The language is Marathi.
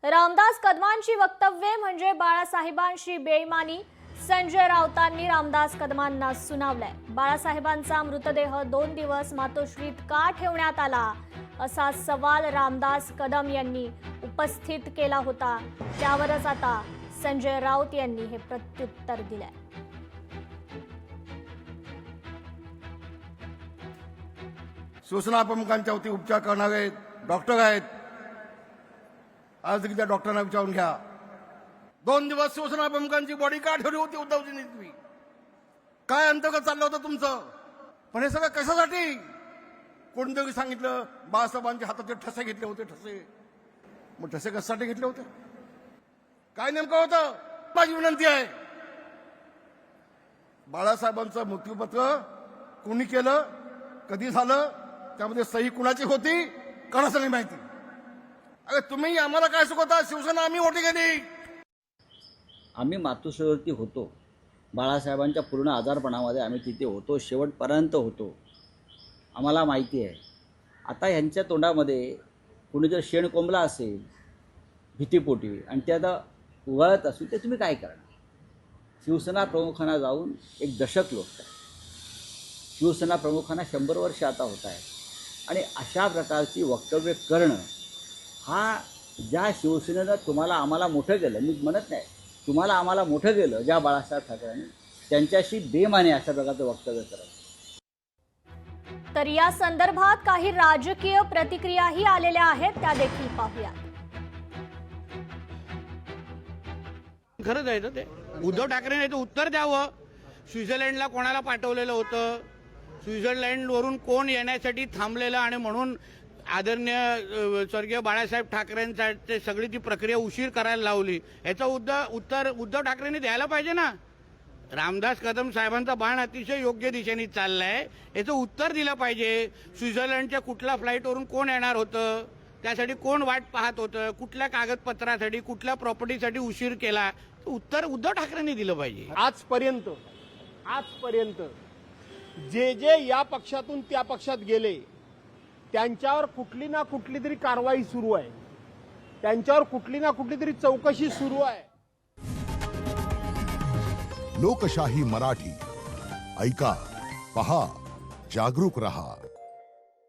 रामदास कदमांची वक्तव्ये म्हणजे बाळासाहेबांशी बेईमानी। संजय राऊतांनी रामदास कदमांना सुनावलंय। बाळासाहेबांचा मृतदेह 2 दिवस मातोश्रीत का ठेवण्यात आला असा सवाल रामदास कदम यांनी उपस्थित केला होता। त्यावरच आता संजय राऊत यांनी हे प्रत्युत्तर दिलंय। शिवसेना प्रमुखांच्या वती उपचार करणारे डॉक्टर आहेत। आज त्या डॉक्टरांना विचारून घ्या, 2 दिवस शिवसेना प्रमुखांची बॉडी का ठेवली होती उद्धवजींनी? तुम्ही काय अंतर्गत चाललं होतं तुमचं? पण हे सगळं कशासाठी? कोणतरी सांगितलं बाळासाहेबांच्या हाताचे ठसे घेतले होते, ठसे। मग ठसे कशासाठी घेतले होते? काय नेमकं होतं? माझी विनंती आहे, बाळासाहेबांचं मृत्यूपत्र कोणी केलं, कधी झालं, त्यामध्ये सही कुणाची होती, कोणाला सगळी माहिती? अरे तुम्ही आम्हाला काय शिकवता? शिवसेना आम्ही मोठी केली। आम्ही मातोश्रीवरती होतो, बाळासाहेबांच्या पूर्ण आजारपणामध्ये आम्ही तिथे होतो, शेवटपर्यंत होतो, आम्हाला माहिती आहे। आता ह्यांच्या तोंडामध्ये कोणी जर शेण कोंबला असेल भीतीपोटी आणि ते आता उगाळत असेल, ते तुम्ही काय करणार? शिवसेना प्रमुखांना जाऊन 1 दशक लोक, शिवसेना प्रमुखांना 100 वर्ष आता होत आहेत आणि अशा प्रकारची वक्तव्य करणं हा ज्या शिवसेनेनं तुम्हाला आम्हाला मोठं केलं, मी म्हणत नाही तुम्हाला आम्हाला मोठं केलं, ज्या बाळासाहेब ठाकरेंनी, त्यांच्याशी बेमाने अशा प्रकारचं वक्तव्य करत। तर या संदर्भात काही राजकीय प्रतिक्रियाही आलेल्या आहेत, त्या देखील पाहूया। खरंच आहे ना ते उद्धव ठाकरेंनी याचं उत्तर द्यावं। स्वित्झर्लंडला कोणाला पाठवलेलं होतं, स्वित्झर्लंडवरून कोण येण्यासाठी थांबलेलं आणि म्हणून आदरणीय स्वर्गीय बाळासाहेब ठाकरेंसाठी सगळी ती प्रक्रिया उशीर करायला लावली, याचं उत्तर उद्धव ठाकरेंनी द्यायला पाहिजे ना। रामदास कदम साहेबांचा बाण अतिशय योग्य दिशेने चाललाय, याचं उत्तर दिलं पाहिजे। स्वित्झर्लंडच्या कुठल्या फ्लाईटवरून कोण येणार होतं, त्यासाठी कोण वाट पाहत होतं, कुठल्या कागदपत्रासाठी, कुठल्या प्रॉपर्टीसाठी उशीर केला, उत्तर उद्धव ठाकरेंनी दिलं पाहिजे। आजपर्यंत जे या पक्षातून त्या पक्षात गेले त्यांच्यावर कुठली ना कुठली तरी कारवाई सुरू आहे, त्यांच्यावर कुठली ना कुठली तरी चौकशी सुरू आहे। लोकशाही मराठी ऐका, पहा, जागरूक रहा।